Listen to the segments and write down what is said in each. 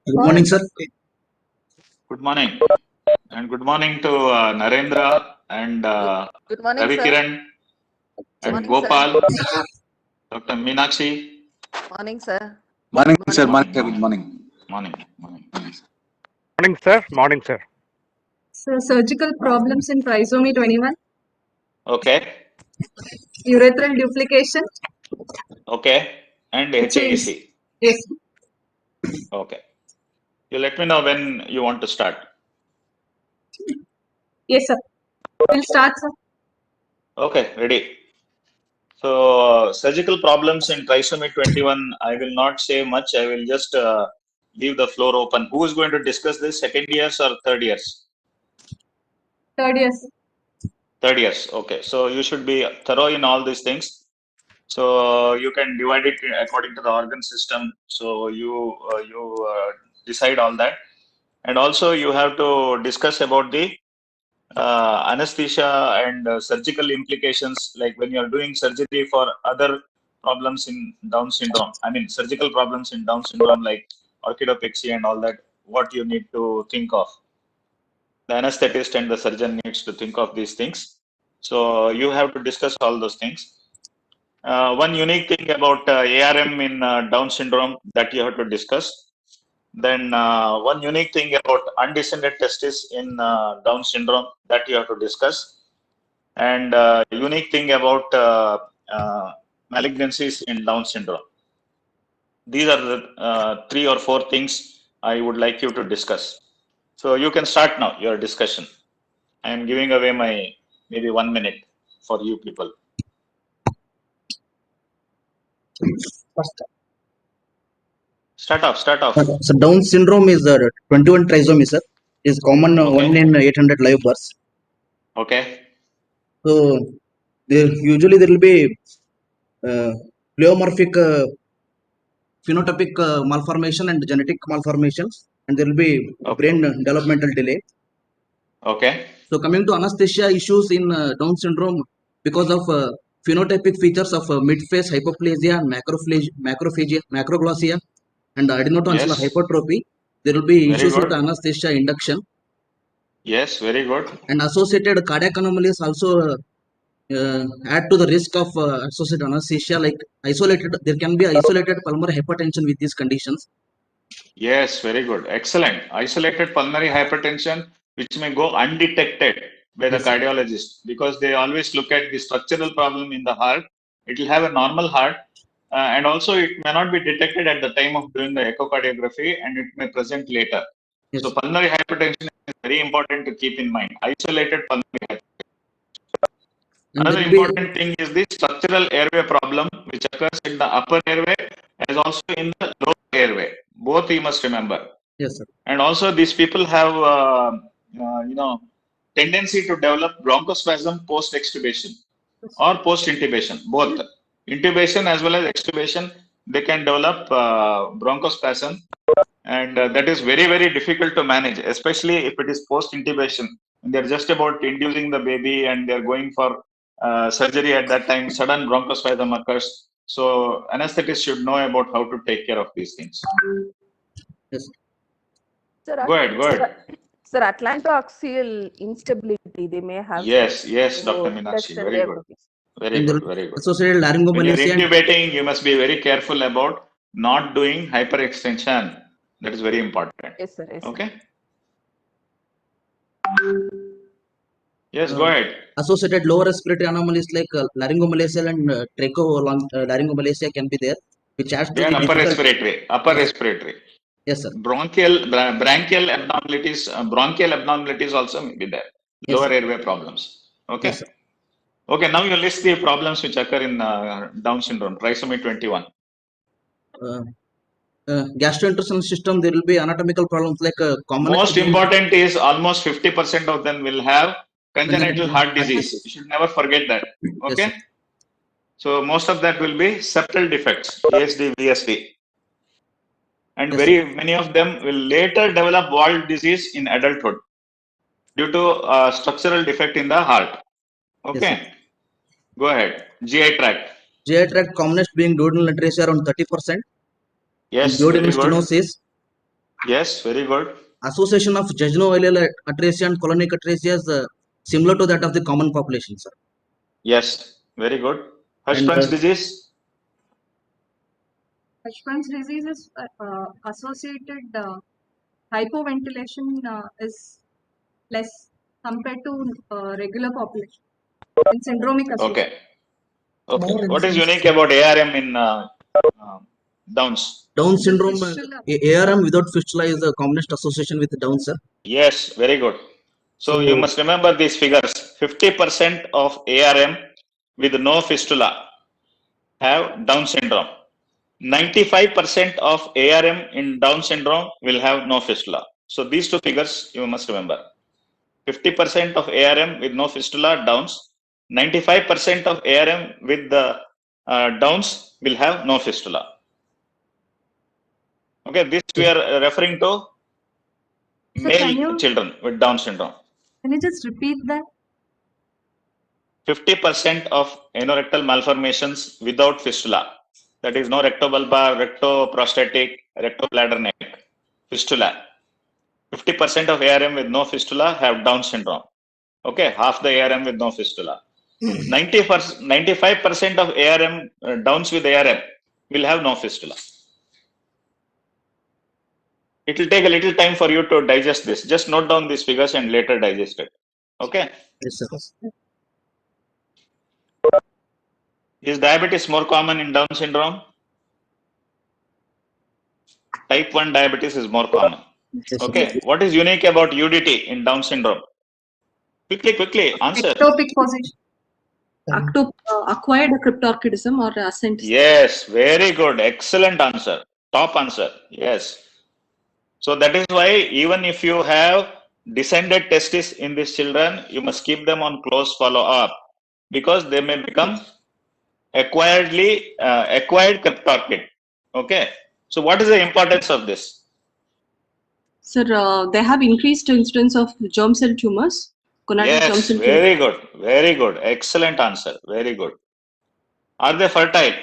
Good morning, sir. Good morning. And good morning to Narendra and Good morning, Ravi sir. Kiran and morning, Gopal, Dr. Meenakshi. Morning, sir. Morning, Good sir. morning. Good morning. Morning. Morning, sir. Morning, sir. So, surgical problems in trisomy 21, Okay. urethral duplication. Okay. And Which is- HAEC. Yes. Okay. You let me know when you want to start. Yes, sir. We'll start, sir. Okay, ready. So, surgical problems in trisomy 21, I will not say much. I will just leave the floor open. Who is going to discuss this? Second years or third years? Third year, sir. Third years. Okay. So, you should be thorough in all these things. So, you can divide it according to the organ system. So, you decide all that. And also, you have to discuss about the anesthesia and surgical implications, like when you are doing surgery for other problems in Down syndrome. I mean, surgical problems in Down syndrome, like orchidopexy and all that, what you need to think of. The anesthetist and the surgeon needs to think of these things. So you have to discuss all those things. One unique thing about ARM in Down syndrome that you have to discuss. Then one unique thing about undescended testis in Down syndrome that you have to discuss, and unique thing about malignancies in Down syndrome. These are the 3 or 4 things I would like you to discuss. So you can start now your discussion. I am giving away my maybe 1 minute for you people. Start off. So Down syndrome is 21 trisomy, sir. Is common Okay. 1 in 800 live births. Okay. So usually there will be pleomorphic phenotypic malformation and genetic malformations, and there will be brain developmental delay. Okay. So coming to anesthesia issues in Down syndrome, because of phenotypic features of mid-phase hypoplasia and macroglossia and adenotonsillar Yes. hypertrophy, there will be Very issues good. with anesthesia induction. Yes, very good. And associated cardiac anomalies also add to the risk of associated anesthesia, like there can be isolated pulmonary hypertension with these conditions. Yes, very good. Excellent. Isolated pulmonary hypertension, which may go undetected by the Yes, sir. cardiologist, because they always look at the structural problem in the heart. It will have a normal heart, and also it may not be detected at the time of doing the echocardiography, and it may present later. Yes. So pulmonary hypertension is very important to keep in mind. Isolated pulmonary hypertension. And Another there will important thing is the structural airway problem, which occurs in the upper airway as also in the lower airway. Both you must remember. Yes, sir. And also, these people have, tendency to develop bronchospasm post-extubation or post-intubation, both. Intubation as well as extubation, they can develop bronchospasm, and that is very, very difficult to manage, especially if it is post-intubation. They're just about inducing the baby and they're going for surgery at that time, sudden bronchospasm occurs. So, anesthetists should know about how to take care of these things. Yes. Sir, Go ahead. Sir, atlantoaxial instability, they may have. Yes, some, Dr. Meenakshi, tests in very their good. cookies. Very good. Associated When you're laryngomalacia and intubating, you must be very careful about not doing hyperextension. That is very important. Yes, sir. Yes, sir. Okay. Yes, go ahead. associated lower respiratory anomalies like laryngomalacia and laryngomalacia can be there, which adds to They the are upper respiratory. Yes, sir. Branchial abnormalities also may be there. Yes, Lower sir. airway problems. Okay. Yes, sir. Okay, now you list the problems which occur in Down syndrome, trisomy 21. Gastrointestinal system, there will be anatomical problems like common. Most important is almost 50% of them will have congenital heart disease. You should never forget that. Okay. Yes, so most of that will be septal defects, ASD, VSD. And Yes, very many of them will later develop wall disease in adulthood due to structural defect in the heart. Okay. Yes, Go ahead. GI tract. GI tract commonest being duodenal atresia around 30%. Yes, Duodenal very good. stenosis. Yes, very good. Association of jejunal atresia and colonic atresia is similar to that of the common population, sir. Yes, very good. And Hirschsprung's disease. Hirschsprung's disease is associated hypoventilation is less compared to regular population in syndromic association. Okay. Okay. What is unique about ARM in Downs? Down The syndrome, fistula. ARM without fistula is a commonest association with Down, sir. Yes, very good. So you So, must remember these figures. 50% of ARM with no fistula have Down syndrome. 95% of ARM in Down syndrome will have no fistula. So these two figures you must remember. 50% of ARM with no fistula Downs. 95% of ARM with the Downs will have no fistula. Okay, this we are referring to So can male you children with Down syndrome. just repeat that? 50% of anorectal malformations without fistula. That is no rectobulbar, rectoprostatic, rectobladder neck. Fistula. 50% of ARM with no fistula have Down syndrome. Okay, half the ARM with no fistula. 95% of ARM, Downs with ARM will have no fistula. It will take a little time for you to digest this. Just note down these figures and later digest it. Okay. yes, sir. Is diabetes more common in Down syndrome? Type 1 diabetes is more common. Yes, sir. Okay. What is unique about UDT in Down syndrome? Quickly, answer. Ectopic position. Acquired cryptorchidism or ascent. Yes, very good. Excellent answer. Top answer. Yes. So that is why even if you have descended testis in these children, you must keep them on close follow up because they may become acquired cryptorchid. Okay. So what is the importance of this? Sir, they have increased incidence of germ cell tumors, gonadal germ Yes, cell tumors. very good. Very good. Excellent answer. Very good. Are they fertile?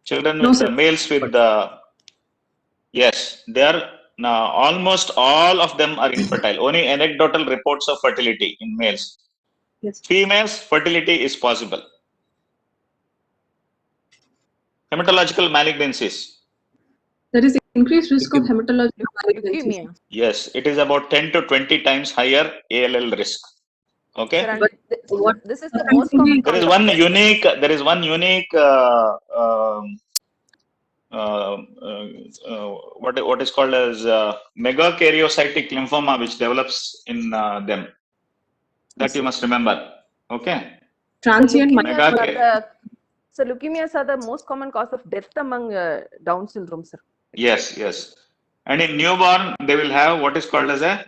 Children No, with sir. males with yes, they are now almost all of them are infertile. Only anecdotal reports of fertility in males. Yes. Females, fertility is possible. Hematological malignancies. There is increased risk of hematologic malignancies. Leukemia. Yes, it is about 10 to 20 times higher ALL risk. Okay. Sir, and But what this is the most common There is cause of one death. unique. There is one unique. What is called as megakaryocytic lymphoma, which develops in them. That you must remember. Okay. transient Leukemias are the most common cause of death among Down syndrome, sir. Yes. And in newborn, they will have what is called as a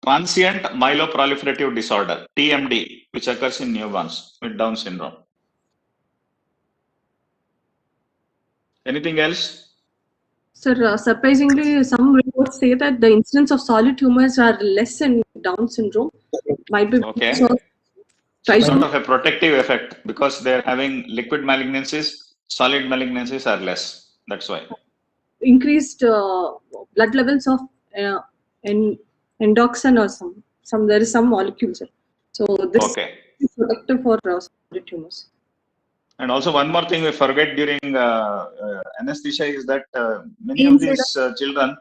transient myeloproliferative disorder, TMD, which occurs in newborns with Down syndrome. Anything else? Sir, surprisingly, some reports say that the incidence of solid tumors are less in Down syndrome. Might be Okay. because of Some sort trisomy. of a protective effect because they're having liquid malignancies, solid malignancies are less. That's why. Increased blood levels of endoxin or some there is some molecule, sir. So this Okay. is protective for solid tumors. And also one more thing we forget during anesthesia is that many of these children,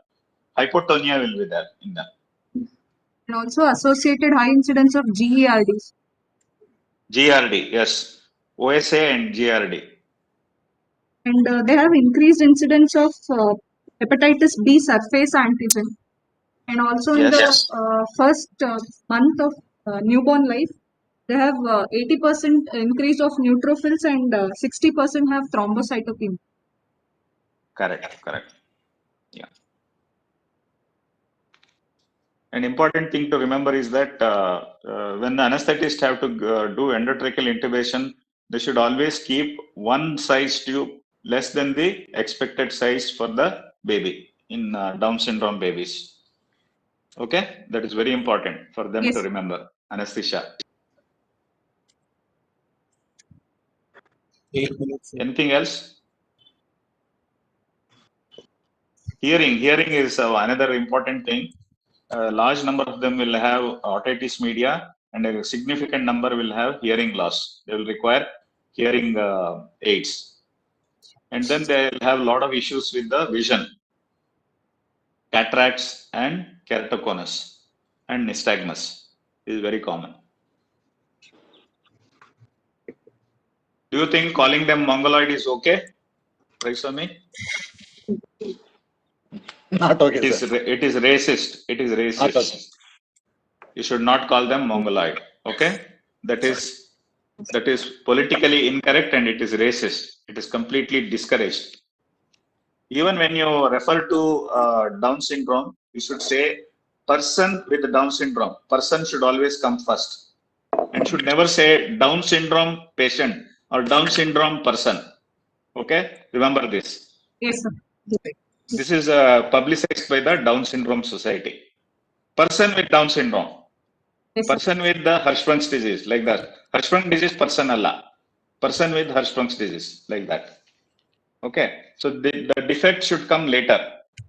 hypotonia will be there in them. And also associated high incidence of GERDs. GRD, yes. OSA and GRD. And they have increased incidence of hepatitis B surface antigen. And also in the Yes. first month of newborn life, they have 80% increase of neutrophils and 60% have thrombocytopenia. Correct. Yeah. An important thing to remember is that when the anesthetist have to do endotracheal intubation, they should always keep one size tube less than the expected size for the baby in Down syndrome babies. Okay, that is very important for them to remember. Anesthesia. Anything else? Hearing is another important thing. A large number of them will have otitis media, and a significant number will have hearing loss. They will require hearing aids, and then they will have a lot of issues with the vision, cataracts and keratoconus and nystagmus is very common. Do you think calling them mongoloid is okay, Raiswami? Not okay, It is sir. it is racist. It is racist. Not okay. You should not call them mongoloid. Okay, that is politically incorrect and it is racist. It is completely discouraged. Even when you refer to Down syndrome, you should say person with Down syndrome. Person should always come first, and should never say Down syndrome patient or Down syndrome person. Okay, remember this. Yes, sir. This is publicized by the Down Syndrome Society. Person with Down syndrome. Yes, sir. Person with the Hirschsprung's disease, like that. Hirschsprung disease person alla. Person with Hirschsprung's disease, like that. Okay. So the defect should come later,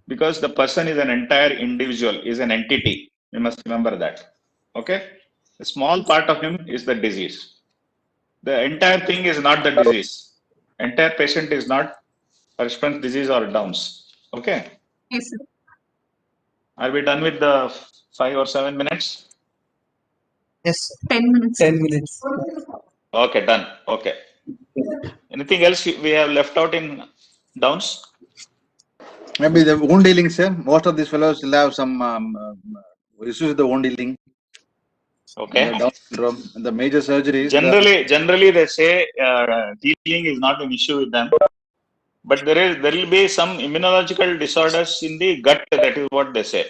because the person is an entire individual, is an entity. You must remember that. Okay. A small part of him is the disease. The entire thing is not the disease. Entire patient is not Hirschsprung's disease or Down's. Okay. Yes, sir. Are we done with the 5 or 7 minutes? Yes, 10 minutes. 10 minutes. Okay, done. Okay. Anything else we have left out in Downs? Maybe the wound healing, sir. Most of these fellows will have some issues with the wound healing. Okay. The Down syndrome and the major surgeries. Generally, they say healing is not an issue with them, but there will be some immunological disorders in the gut. That is what they say.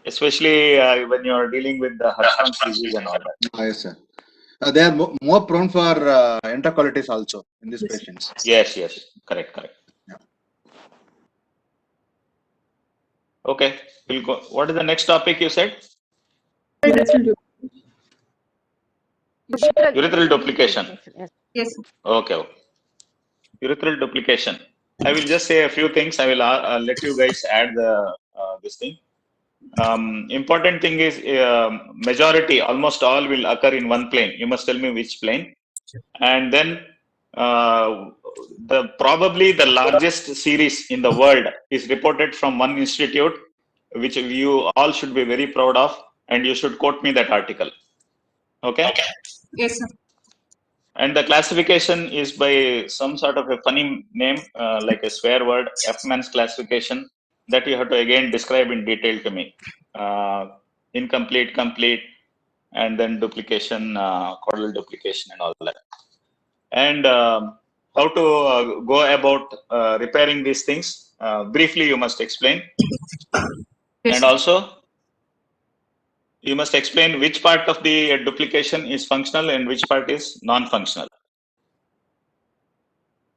Especially when you are dealing with the Hirschsprung's disease and all that. Yes, sir. They are more prone for enterocolitis also in these patients. Yes, correct. Yeah. Okay, we'll go. What is the next topic you said? Urethral duplication. Yes, sir. Okay. Urethral duplication. I will just say a few things. I will let you guys add this thing. Important thing is majority, almost all will occur in one plane. You must tell me which plane. And then probably the largest series in the world is reported from one institute, which you all should be very proud of, and you should quote me that article. Okay? Yes, sir. And the classification is by some sort of a funny name, like a swear word, F-Man's classification, that you have to again describe in detail to me. Incomplete, complete, and then duplication, caudal duplication and all that. And how to go about repairing these things, briefly you must explain. Yes, And also, you must explain which part of the duplication is functional and which part is non-functional.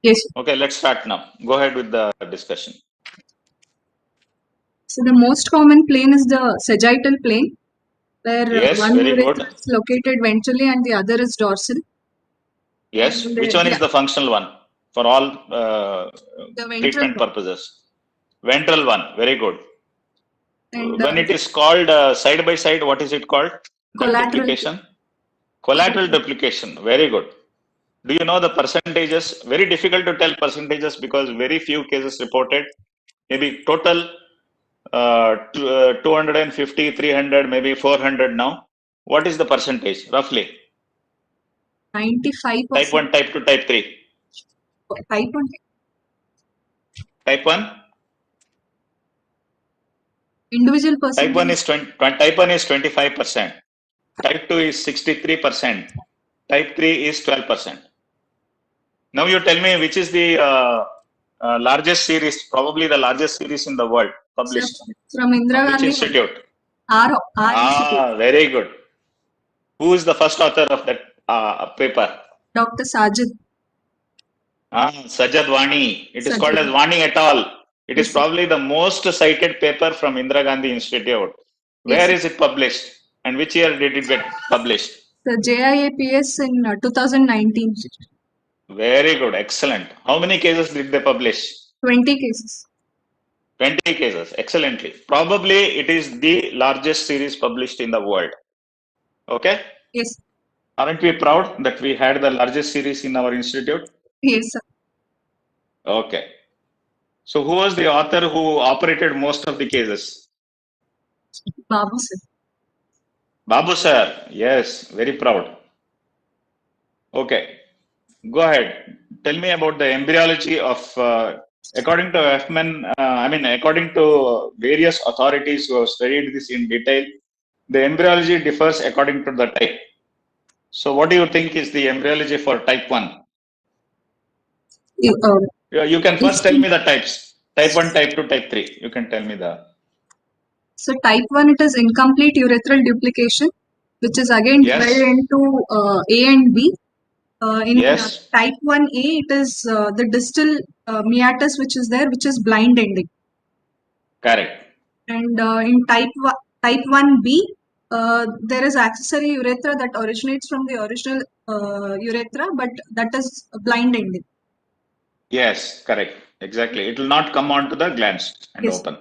Yes, sir. Okay, let's start now. Go ahead with the discussion. So the most common plane is the sagittal plane, where Yes, one very urethra good. is located ventrally and the other is dorsal. Yes, And, which one is the functional one for all The ventral treatment one. purposes? Ventral one, very good. And When it is called side by side, what is it called? That Collateral. duplication? Collateral duplication, very good. Do you know the percentages? Very difficult to tell percentages because very few cases reported. Maybe total 250, 300, maybe 400 now. What is the percentage roughly? 95%. Type 1, type 2, type 3. Type 1. Type 1? Individual percentage. Type 1 is 25%. Type 2 is 63%. Type 3 is 12%. Now you tell me which is the largest series, probably the largest series in the world published. From Indira Which Gandhi. institute? R Institute. Very good. Who is the first author of that paper? Dr. Sajid. Sajad Wani. It is Sajad. called as Wani et al. It is Yes, probably the most cited paper from Indira Gandhi Institute. Where Yes, is it published? And which year did it get published? The JIAPS in 2019. Very good. Excellent. How many cases did they publish? 20 cases. 20 cases, excellently. Probably it is the largest series published in the world. Okay? Yes. Aren't we proud that we had the largest series in our institute? Yes, sir. Okay. So who was the author who operated most of the cases? Babu, sir. Babu sir. Yes, very proud. Okay. Go ahead. Tell me about the embryology of, according to FMN, according to various authorities who have studied this in detail, the embryology differs according to the type. So what do you think is the embryology for type 1? You can first tell me the types. Type 1, type 2, type 3. You can tell me the... So type 1, it is incomplete urethral duplication, which is again Yes. divided into A and B. In Yes. type 1A, it is the distal meatus which is there, which is blind ending. Correct. And in type 1B, there is accessory urethra that originates from the original urethra, but that is blind ending. Yes, correct. Exactly. It will not come onto the glands and Yes. open.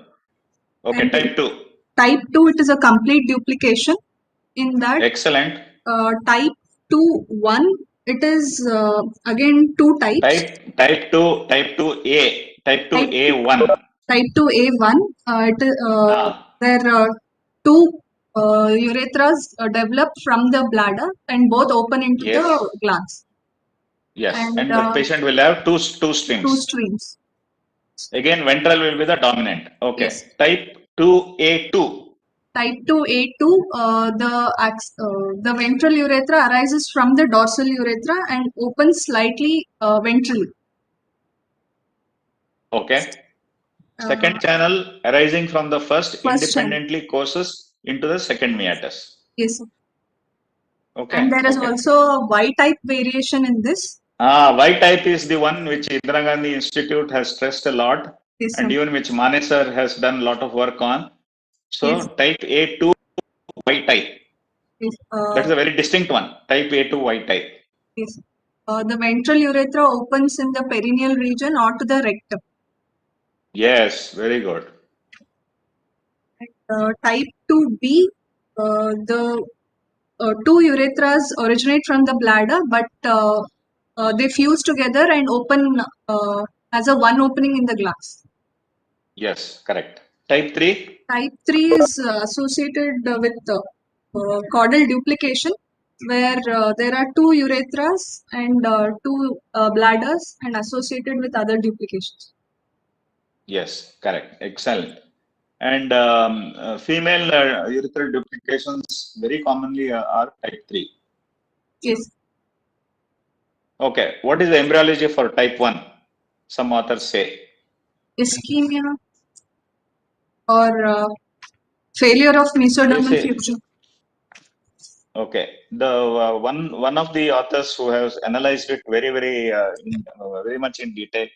Okay, And type 2. Type 2, it is a complete duplication. In that, Excellent. type 2-1, it is again two types. Type 2A. Type 2A1. Type 2A1, there are two urethras develop from the bladder and both open into Yes. the glands. Yes. And, And the patient will have two streams. Two streams. Again, ventral will be the dominant. Okay. Yes. Type 2A2. Type 2A2, the ventral urethra arises from the dorsal urethra and opens slightly ventrally. Okay. Second channel arising from the first independently courses into the second meatus. Yes. Okay. And there is also a Y-type variation in this. Y-type is the one which Indira Gandhi Institute has stressed a lot, Yes, and sir. even which Mane sir has done a lot of work on. So Yes. type A2 Y-type. Yes. That is a very distinct one. Type A2 Y-type. Yes. The ventral urethra opens in the perineal region or to the rectum. Yes, very good. Type 2B, the two urethras originate from the bladder, but they fuse together and open as a one opening in the glass. Yes, correct. Type 3? Type 3 is associated with caudal duplication, where there are two urethras and two bladders and associated with other duplications. Yes, correct. Excellent. And female urethral duplications very commonly are type 3. Yes. Okay. What is the embryology for type 1? Some authors say. Ischemia or failure of mesodermal fusion. Okay. The one of the authors who has analyzed it very much in detail,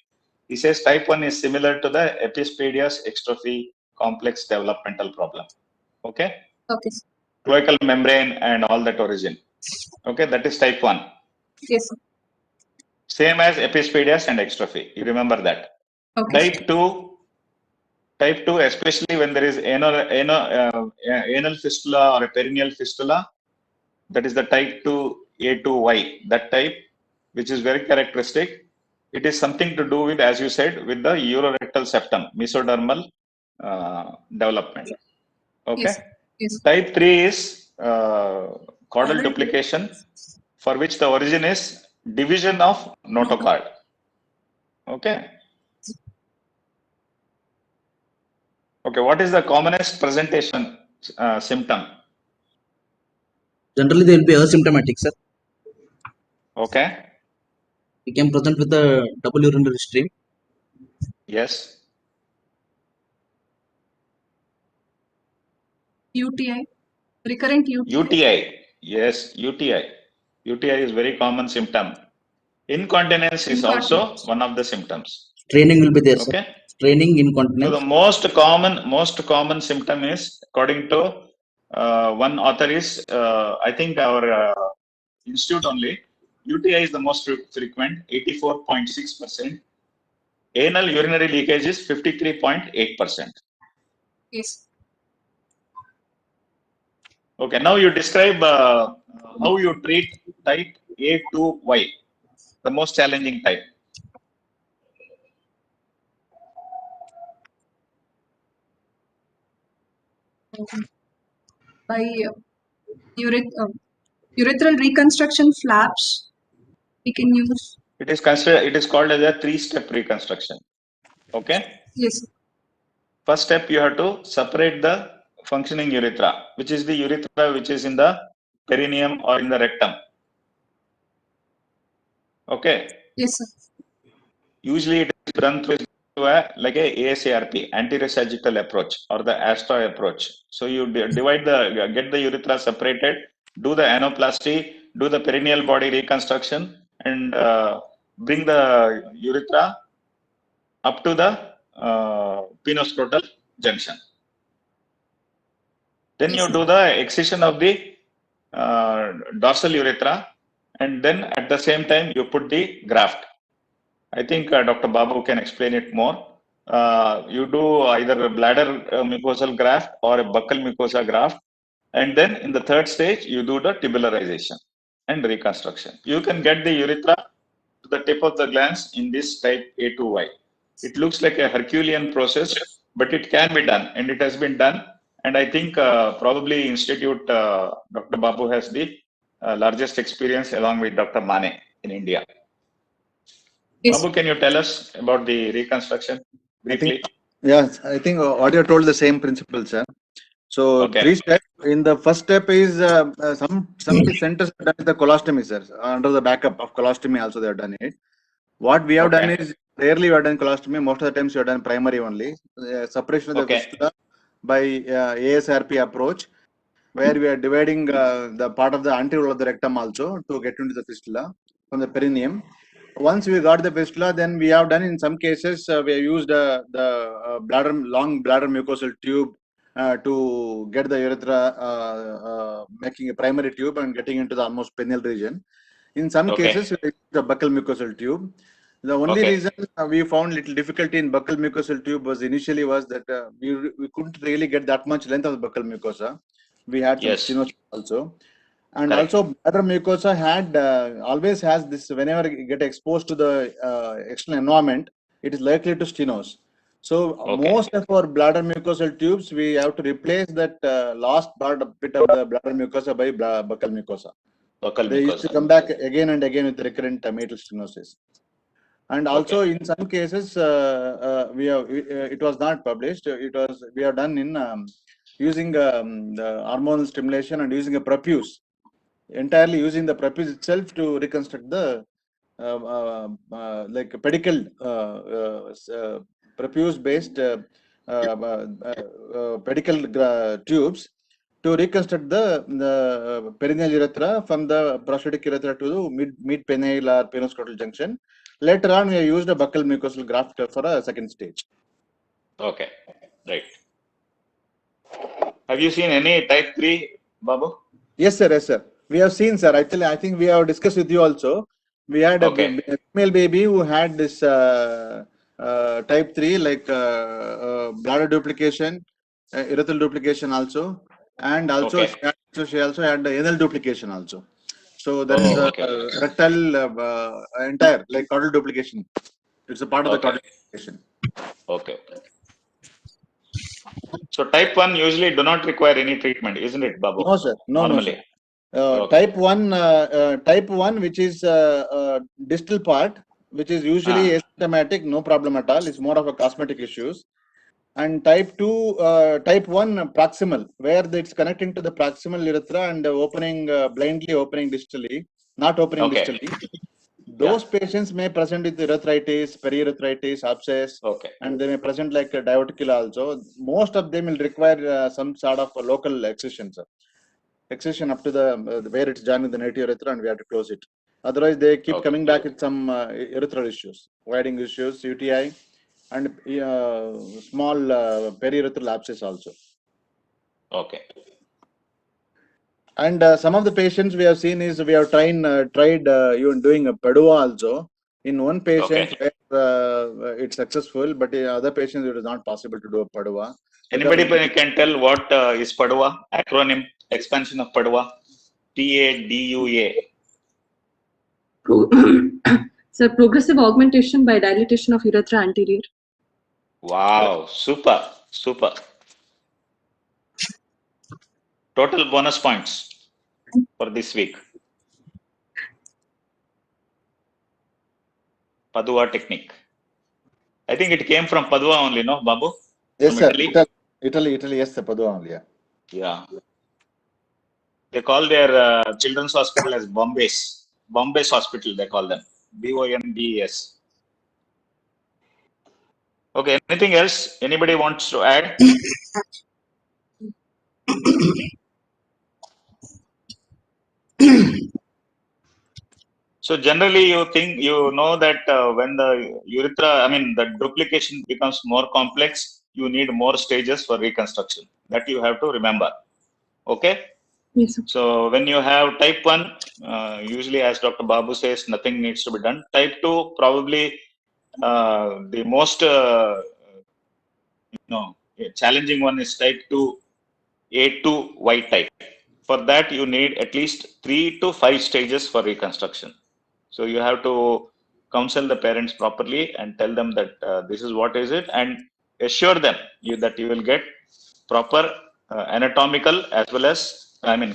he says type 1 is similar to the epispadias extrophy complex developmental problem. Okay. Okay. Cloacal membrane and all that origin. Okay, that is type 1. Yes. Same as epispadias and extrophy. You remember that. Okay. Type 2, especially when there is anal fistula or a perineal fistula, that is the type 2A2Y. That type, which is very characteristic, it is something to do with, as you said, with the urorectal septum, mesodermal development. Okay. Yes. Yes. Type 3 is caudal duplication, for which the origin is division of notochord. Okay. Okay, what is the commonest presentation symptom? Generally, they will be asymptomatic, sir. Okay. We can present with a double urinary stream. Yes. UTI, recurrent UTI. UTI. Yes, UTI. UTI is very common symptom. Incontinence is also one of the symptoms. Straining will be there, sir. Okay. Straining, incontinence. So the most common symptom is, according to one author is, I think our institute only, UTI is the most frequent, 84.6%. Anal urinary leakage is 53.8%. Yes. Okay, now you describe how you treat type A2Y, the most challenging type. By urethral reconstruction flaps, we can use. It is considered. It is called as a 3-step reconstruction. Okay. Yes. First step, you have to separate the functioning urethra, which is the urethra which is in the perineum or in the rectum. Okay. Yes, sir. Usually it is done through like a ASARP, anterior sagittal approach, or the ASTRA approach. So you divide get the urethra separated, do the anoplasty, do the perineal body reconstruction, and bring the urethra up to the penoscrotal junction. Then Yes, you sir. do the excision of the dorsal urethra, and then at the same time you put the graft. I think Dr. Babu can explain it more. You do either a bladder mucosal graft or a buccal mucosa graft, and then in the third stage you do the tubularization and reconstruction. You can get the urethra to the tip of the glands in this type A2Y. It looks like a Herculean process, but it can be done, and it has been done. And I think probably Institute Dr. Babu has the largest experience along with Dr. Mane in India. Yes. Babu, can you tell us about the reconstruction briefly? Yes, I think what you told the same principle, sir. So Okay. 3 steps. In the first step is some centers have done the colostomy, sir. Under the backup of colostomy, also they have done it. What we have done Okay. is rarely we have done colostomy. Most of the times we have done primary only. Separation of the Okay. fistula by ASRP approach, where we are dividing the part of the anterior of the rectum also to get into the fistula from the perineum. Once we got the fistula, then we have done in some cases we have used the long bladder mucosal tube to get the urethra, making a primary tube and getting into the almost perineal region. In some Okay. cases, we used the buccal mucosal tube. The only Okay. reason we found little difficulty in buccal mucosal tube was initially that we couldn't really get that much length of the buccal mucosa. We had some Yes. stenosis also. And Correct. also bladder mucosa had always has this, whenever you get exposed to the external environment, it is likely to stenose. So Okay. most of our bladder mucosal tubes, we have to replace that last bit of the bladder mucosa by buccal mucosa. Buccal They used to mucosa. come back again and again with recurrent meatal stenosis. And also in some cases, it was not published. We have done in using the hormonal stimulation and using a prepuce, entirely using the prepuce itself to reconstruct the like pedicle prepuce based pedicle tubes to reconstruct the perineal urethra from the prostatic urethra to the mid penile or penoscrotal junction. Later on, we used a buccal mucosal graft for a second stage. Okay. Right. Have you seen any type 3, Babu? Yes, sir. Yes, sir. We have seen, sir. Actually, I think we have discussed with you also. We had a female baby who had this type 3, like bladder duplication, urethral duplication also, and also Okay. she also had the anal duplication also. So there is Oh, a okay. rectal entire like caudal duplication. It's a part of the Okay. caudal duplication. Okay. So type 1 usually do not require any treatment, isn't it, Babu? No, sir. No, no, sir. Normally. Type 1, which is distal part, which is usually asymptomatic, no problem at all. It's more of a cosmetic issues. And type 2, type 1 proximal, where it's connecting to the proximal urethra and opening blindly opening distally, not opening Okay. distally. Those patients may present with urethritis, periurethritis, abscess, Okay. and they may present like a diverticula also. Most of them will require some sort of a local excision, sir. Excision up to the where it's joined with the native urethra, and we have to close it. Otherwise, they keep coming back with some urethral issues, voiding issues, UTI, and small periurethral abscess also. Okay. And some of the patients we have seen is we have tried even doing a PEDUA also. In one patient, where it's successful, but in other patients it is not possible to do a Padua. Anybody can tell what is Padua? Acronym expansion of Padua. PADUA. Sir, progressive augmentation by dilatation of urethra anterior. Wow, super. Total bonus points for this week. Padua technique. I think it came from Padua only, no, Babu? Yes, From sir. Italy? Italy. Yes, sir. Padua only. Yeah. Yeah. They call their children's hospital as Bombay's hospital, they call them. BOMBES. Okay, anything else? Anybody wants to add? So generally you know that when the urethra, the duplication becomes more complex, you need more stages for reconstruction. That you have to remember. Okay? Yes, sir. So when you have type 1, usually as Dr. Babu says, nothing needs to be done. Type 2, probably the most challenging one is type 2, A2Y type. For that, you need at least 3 to 5 stages for reconstruction. So you have to counsel the parents properly and tell them that this is what is it, and assure them that you will get proper anatomical as well as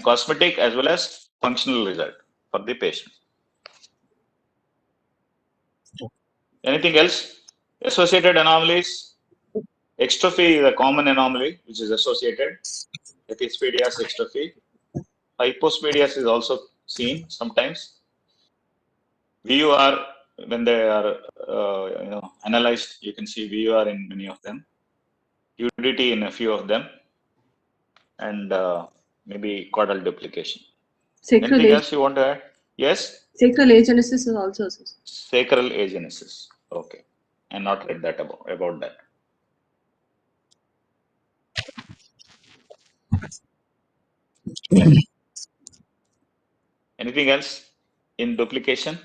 cosmetic as well as functional result for the patient. Anything else? Associated anomalies. Extrophy is a common anomaly which is associated. Epispadias, extrophy. Hypospadias is also seen sometimes. VUR, when they are analyzed, you can see VUR in many of them, UDT in a few of them, and maybe caudal duplication. Sacral Anything else you want to add? Yes? Sacral agenesis is also associated. Sacral agenesis. Okay. I not read that about that. Anything else in duplication?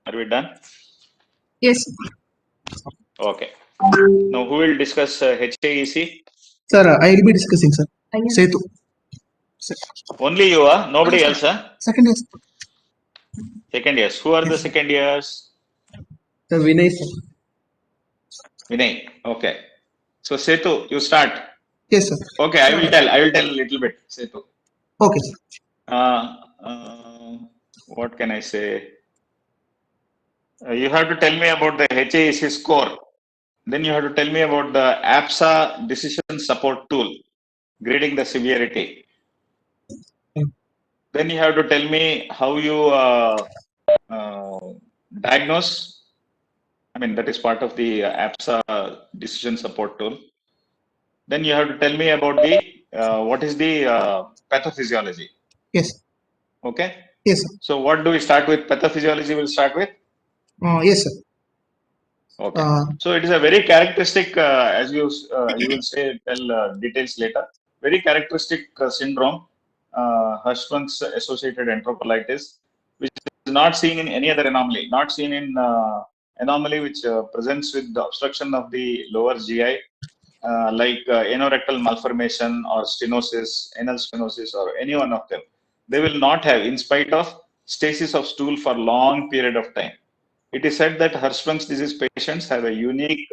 Are we done? Yes. Okay. Now who will discuss HAEC? Sir, I will be discussing, sir. Setu. Only you are? Nobody else? Second year. Second years. Who are the second years? Sir, Vinay, sir. Vinay. Okay. So Setu, you start. Yes, sir. Okay, I will tell a little bit, Setu. Okay, sir. What can I say? You have to tell me about the HAEC score. Then you have to tell me about the APSA decision support tool, grading the severity. Then you have to tell me how you diagnose. That is part of the APSA decision support tool. Then you have to tell me about the what is the pathophysiology. Yes. Okay. Yes, sir. So what do we start with? Pathophysiology we'll start with? Yes, sir. Okay. So it is a very characteristic, as you will say, tell details later. Very characteristic syndrome, Hirschsprung's associated enterocolitis, which is not seen in any other anomaly. Not seen in anomaly which presents with the obstruction of the lower GI, like anorectal malformation or stenosis, anal stenosis, or any one of them. They will not have, in spite of stasis of stool for long period of time. It is said that Hirschsprung's disease patients have a unique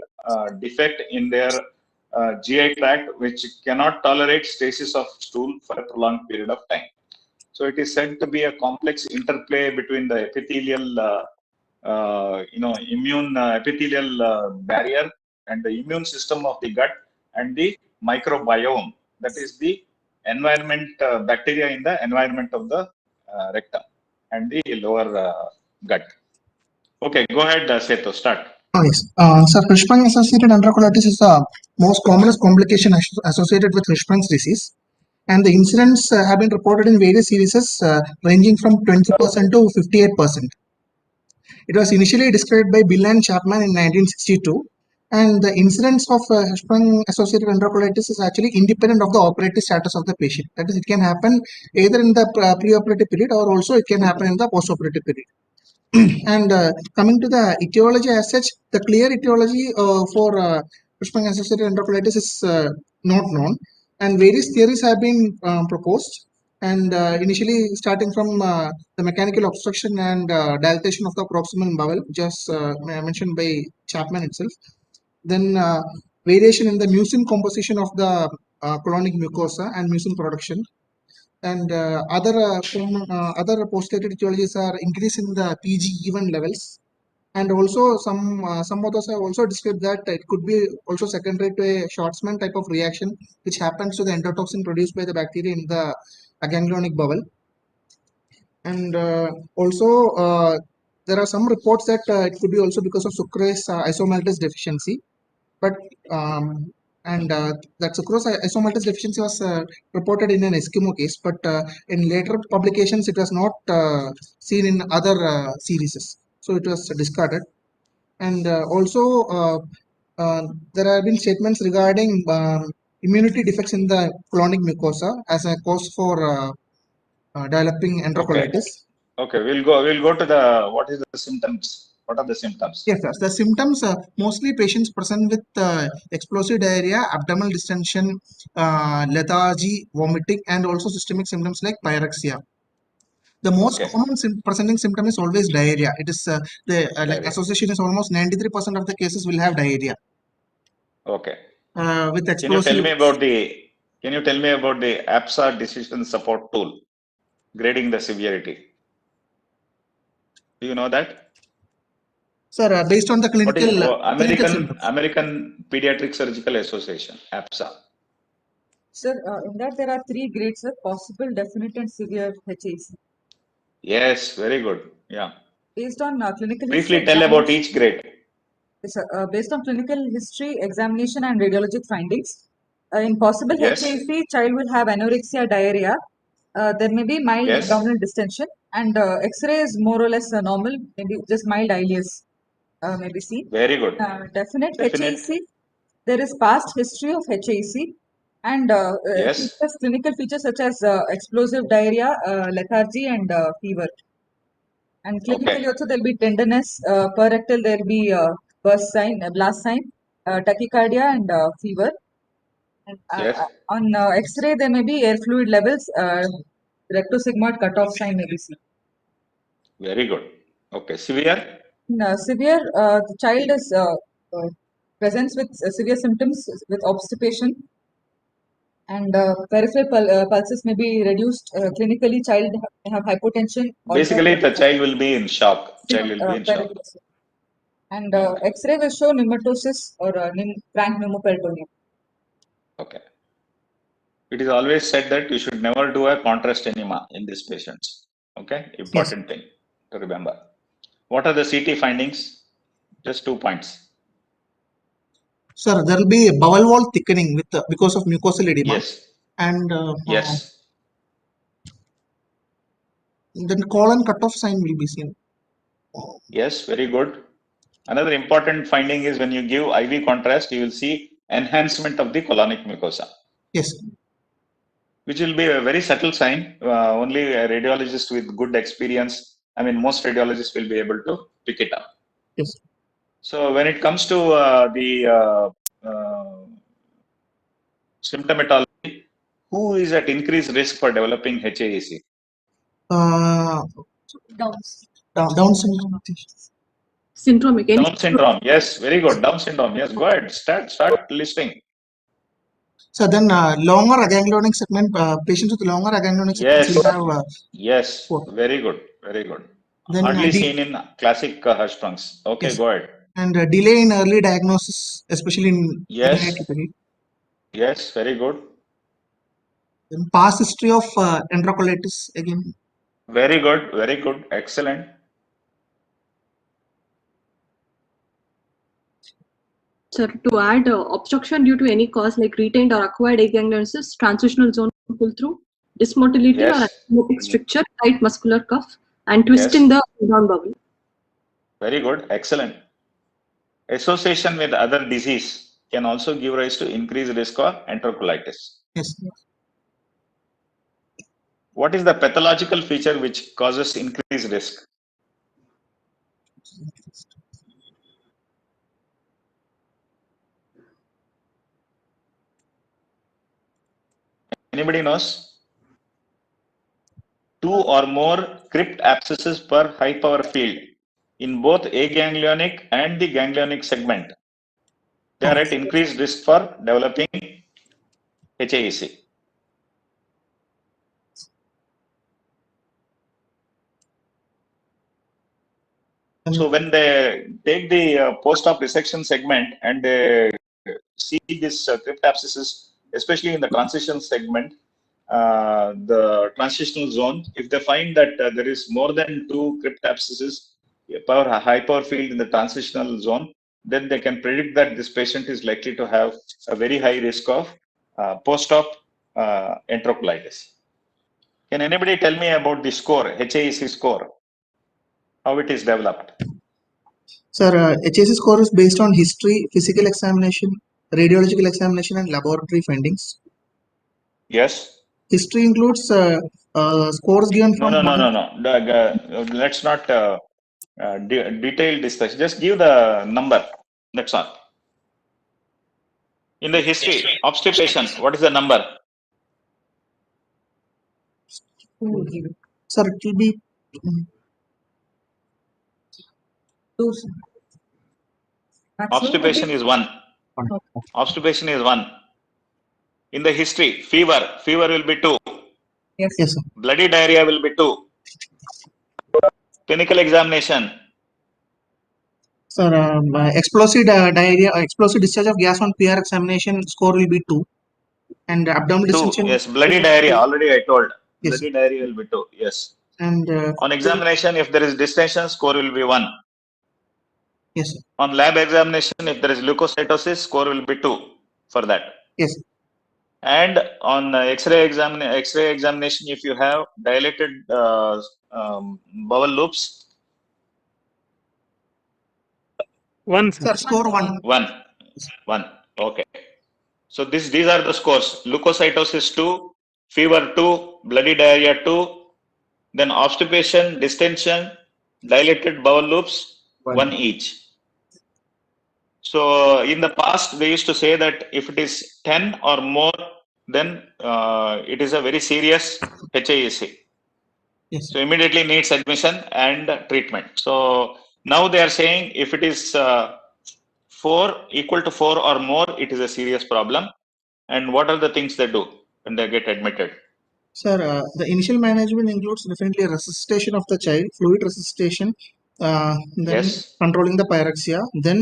defect in their GI tract, which cannot tolerate stasis of stool for a prolonged period of time. So it is said to be a complex interplay between the epithelial, immune epithelial barrier and the immune system of the gut and the microbiome, that is the environment, bacteria in the environment of the rectum and the lower gut. Okay, go ahead, Setu, start. Oh, yes. Sir, Hirschsprung associated enterocolitis is the most commonest complication associated with Hirschsprung's disease. And the incidents have been reported in various series ranging from 20% to 58%. It was initially described by Bill and Chapman in 1962. And the incidence of Hirschsprung associated enterocolitis is actually independent of the operative status of the patient. That is, it can happen either in the preoperative period or also it can happen in the postoperative period. And coming to the etiology as such, the clear etiology for Cushman associated enterocolitis is not known, and various theories have been proposed. And initially, starting from the mechanical obstruction and dilatation of the proximal bowel, just mentioned by Chapman itself. Then variation in the mucin composition of the colonic mucosa and mucin production. And other postulated etiologies are increase in the PGE1 levels, and also some authors have also described that it could be also secondary to a Schwarzman type of reaction which happens to the endotoxin produced by the bacteria in the aganglionic bowel. And also there are some reports that it could be also because of sucrase isomaltase deficiency, but that sucrose isomaltase deficiency was reported in an Eskimo case, but in later publications it was not seen in other series, so it was discarded. And also there have been statements regarding immunity defects in the colonic mucosa as a cause for developing enterocolitis. Okay, we'll go to the what is the symptoms? What are the symptoms? Yes, yes. The symptoms mostly patients present with explosive diarrhea, abdominal distension, lethargy, vomiting, and also systemic symptoms like pyrexia. The most Okay. common presenting symptom is always diarrhea. It is the like Diarrhea. association is almost 93% of the cases will have diarrhea Okay. with Can you explosive. tell me about the APSA decision support tool grading the severity? Do you know that? Sir, based on the What is clinical symptoms. American Pediatric Surgical Association, APSA? Sir, in that there are three grades, sir: possible, definite, and severe HAC. Yes, very good. Yeah. Based on clinical Briefly history, tell about each grade. Yes, sir. Based on clinical history, examination, and radiologic findings, in possible Yes. HAC, child will have anorexia, diarrhea. There may be mild Yes. abdominal distension, and X-ray is more or less normal, maybe just mild ileus may be seen. Very good. Definite Definite. HAC, there is past history of HAC, and Yes. clinical features such as explosive diarrhea, lethargy, and fever. And clinically also there'll be tenderness, per rectal there'll be burst sign, blast sign, tachycardia, and fever. And, Yes. on X-ray there may be air fluid levels, rectosigmoid cutoff sign may be seen. Very good. Okay. Severe? In severe, the child is presents with severe symptoms with obstipation, and peripheral pulses may be reduced. Clinically, child may have hypotension. Basically, the child will be in shock. Child will be in shock. And X-ray will show pneumatosis or frank pneumoperitoneum. Okay. It is always said that you should never do a contrast enema in these patients. Okay. Important thing to remember. What are the CT findings? Just 2 points. Sir, there will be bowel wall thickening with because of mucosal edema. Yes. And Yes. then colon cutoff sign will be seen. Yes. Very good. Another important finding is when you give IV contrast, you will see enhancement of the colonic mucosa. Yes. Which will be a very subtle sign. Only a radiologist with good experience, I mean, most radiologists will be able to pick it up. Yes. So when it comes to the symptomatology, who is at increased risk for developing HAEC? Down syndrome. Syndromic. Any Down syndrome. Yes, very good. Down syndrome. Yes, go ahead. Start listing. So then longer aganglionic segment, patients with longer aganglionic segments Yes. will have. Yes. What? Very good. Very good. Then, Hardly seen in classic Hirschsprungs. Okay, yes. go ahead. And delay in early diagnosis, especially in Yes. pediatrically. Yes, very good. Then past history of enterocolitis again. Very good. Very good. Excellent. Sir, to add obstruction due to any cause like retained or acquired aganglionosis, transitional zone pull through, dysmotility Yes. or anastomotic stricture, tight muscular cuff, and twist Yes. in the down bubble. Very good. Excellent. Association with other disease can also give rise to increased risk of enterocolitis. Yes. What is the pathological feature which causes increased risk? Anybody knows? 2 or more crypt abscesses per high power field in both aganglionic and the ganglionic segment. They are at increased risk for developing HAEC. So when they take the post-op resection segment and they see this crypt abscesses, especially in the transition segment, the transitional zone, if they find that there is more than 2 crypt abscesses per high power field in the transitional zone, then they can predict that this patient is likely to have a very high risk of post-op enterocolitis. Can anybody tell me about the score, HAEC score, how it is developed? Sir, HAC score is based on history, physical examination, radiological examination, and laboratory findings. Yes. History includes scores given from No. Let's not detail discuss. Just give the number. That's all. In the history, obstipation, what is the number? Who will give it? Sir, it will be 2. Maximum Obstipation is 1. Obstipation is 1. In the history, fever will be 2. Yes. yes, sir. Bloody diarrhea will be 2. Clinical examination, Sir, explosive diarrhea, explosive discharge of gas on PR examination score will be 2, and abdominal 2. distension. Yes, bloody diarrhea, already I told. Yes. Bloody diarrhea will be 2. Yes. And On examination, if there is distension, score will be 1. yes, sir. On lab examination, if there is leukocytosis, score will be 2 for that. Yes. And on X-ray examination, if you have dilated bowel loops, 1, sir. Sir, score 1. 1. Okay. So these are the scores: leukocytosis 2, fever 2, bloody diarrhea 2, then obstipation, distension, dilated bowel loops 1 each. So in the past, they used to say that if it is 10 or more, then it is a very serious HAEC. Yes. So immediately needs admission and treatment. So now they are saying if it is 4 equal to 4 or more, it is a serious problem. And what are the things they do when they get admitted? Sir, the initial management includes definitely resuscitation of the child, fluid resuscitation, then Yes. controlling the pyrexia. Then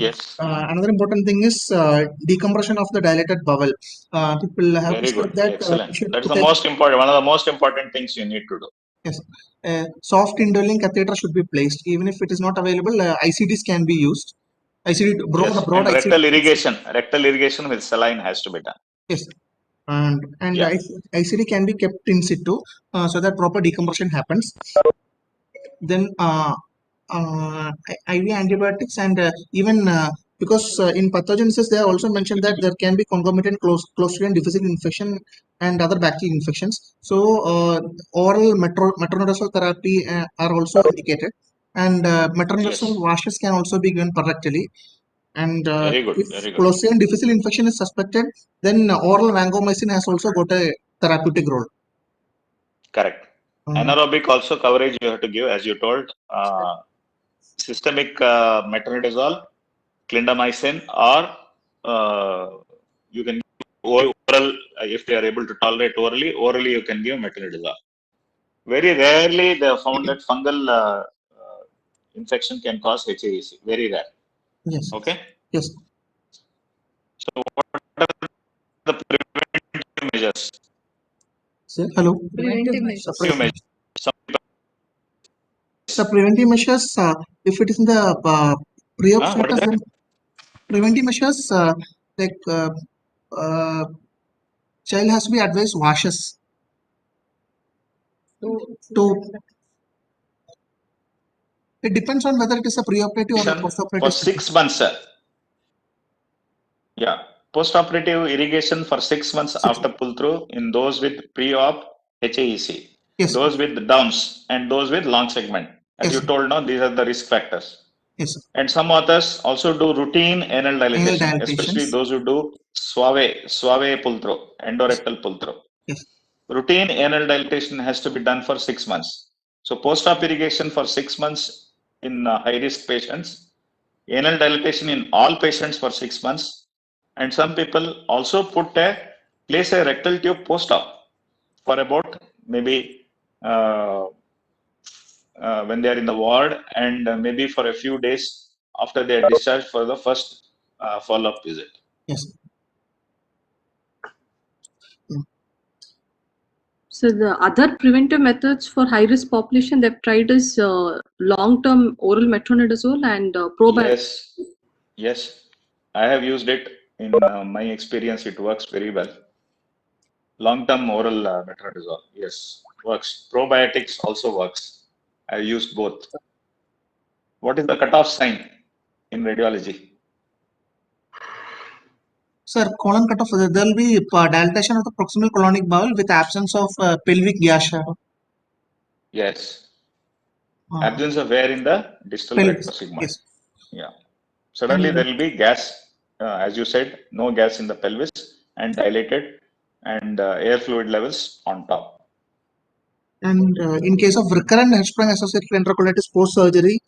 Yes. another important thing is decompression of the dilated bowel. People have Very to good. state that Excellent. you should That is the take- most important, one of the most important things you need to do. Yes, soft indwelling catheter should be placed. Even if it is not available, ICDs can be used. ICD broad Yes. broad And ICD. rectal irrigation with saline has to be done. Yes, and Yeah. ICD can be kept in situ so that proper decompression happens. Then IV antibiotics and even because in pathogenesis they are also mentioned that there can be concomitant Clostridium difficile infection and other bacterial infections. So oral metronidazole therapy are also indicated, and metronidazole Yes. washes can also be given parenterally. And Very good. if Very good. Clostridium difficile infection is suspected, then oral vancomycin has also got a therapeutic role. Correct. Anaerobic also coverage you have to give, as you told. Systemic metronidazole, clindamycin, or you can give oral if they are able to tolerate orally. Orally, you can give metronidazole. Very rarely they have found that fungal infection can cause HAEC. Very rare. Yes. Okay. Yes. So what are the preventive measures? Sir, hello. Preventive measures. Preventive measures. Some people- So preventive measures, if it is in the pre-op what is status, that? then preventive measures like child has to be advised washes to. It depends on whether it is a pre-operative or a post-operative. For 6 months, sir. Yeah, post-operative irrigation for 6 months after pull-through in those with pre-op HAEC, Yes. those with Downs and those with long segment. As Yes, you sir. told now, these are the risk factors. Yes, sir. And some authors also do routine anal dilatation, Anal especially dilatations. those who do suave pull through, endorectal pull through. Yes. Routine anal dilatation has to be done for 6 months. So post-op irrigation for 6 months in high-risk patients, anal dilatation in all patients for 6 months, and some people also place a rectal tube post-op for about maybe when they are in the ward and maybe for a few days after they are discharged for the first follow-up visit. Yes. So the other preventive methods for high-risk population they've tried is long-term oral metronidazole and probiotics. Yes, I have used it. In my experience, it works very well. Long-term oral metronidazole, yes, works. Probiotics also works. I used both. What is the cutoff sign in radiology? Sir, colon cutoff, there will be dilatation of the proximal colonic bowel with absence of pelvic gas shadow. Yes. Uh, Absence of air in the distal pelvis. rectosigmoid. Yes. Yeah. Suddenly And there will be gas, as you said, no gas in the pelvis and dilated and air fluid levels on top. And in case of recurrent Hirschsprung associated enterocolitis post surgery,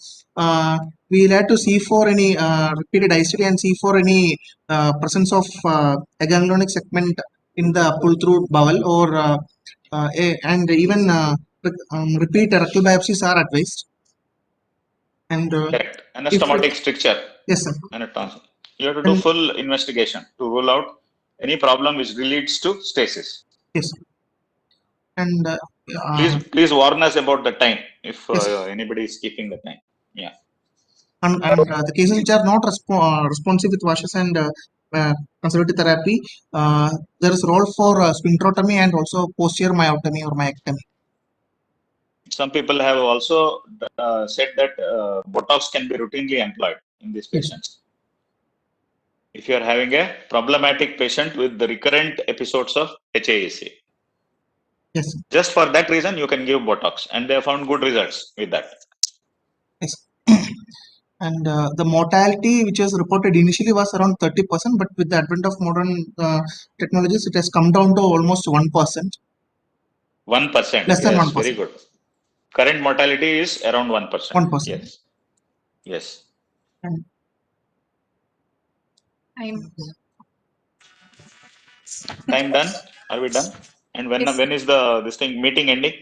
we will have to see for any repeated ICD and see for any presence of aganglonic segment in the pull through bowel or and even repeat rectal biopsies are advised. And Correct. Anastomotic stricture. yes, sir. Anatomy. You have to do And full investigation to rule out any problem which leads to stasis. yes, and Please warn us about the time if yes, anybody is keeping the time. Yeah. and the cases which are not responsive with washes and conservative therapy, there is role for sphincterotomy and also posterior myotomy or myectomy. Some people have also said that Botox can be routinely employed in these Yes. patients. If you are having a problematic patient with the recurrent episodes of HAAC. Yes, sir. Just for that reason, you can give Botox, and they have found good results with that. Yes. And the mortality which was reported initially was around 30%, but with the advent of modern technologies, it has come down to almost 1%. 1%. Less than Yes, 1%. very good. Current mortality is around 1%. 1%. Yes. Yes. And Time done? Are we done? And when Yes. when is this thing meeting ending?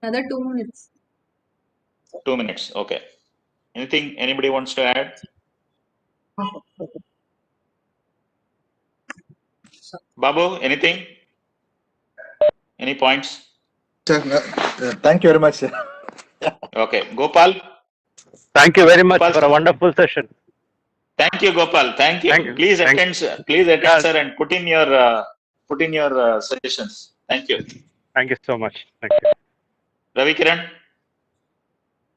Another 2 minutes. 2 minutes. Okay. Anything anybody wants to add? Babu, anything? Any points? Thank you very much, sir. Okay. Gopal? Thank you very much Gopal, for a wonderful session. thank you, Gopal. Thank you. Thank you. Please Thank attend, sir. Please attend, Yeah. sir, and put in your suggestions. Thank you. Thank you so much. Thank you. Ravi Kiran?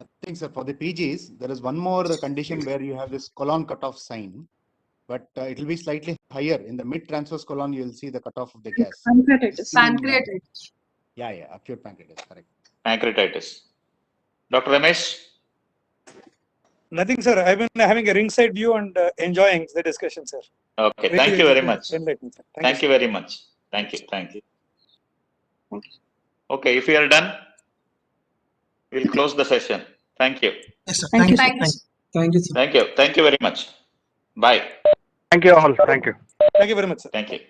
I think, sir, for the PGs, there is one more condition where you have this colon cutoff sign, but it will be slightly higher. In the mid-transverse colon, you will see the cutoff of the gas. Pancreatitis. Pancreatitis. Yeah, acute pancreatitis, correct. Pancreatitis. Dr. Ramesh? Nothing, sir. I've been having a ringside view and enjoying the discussion, sir. Okay. Thank you very much. Enlightening, sir. Thank you very much. Thank you. Thank you. Okay. If you are done, we'll close the session. Thank you. yes, sir. Thank you. Thank you. Thank you, sir. Thank you. Thank you very much. Bye. Thank you all. Thank you. Thank you very much, sir. Thank you.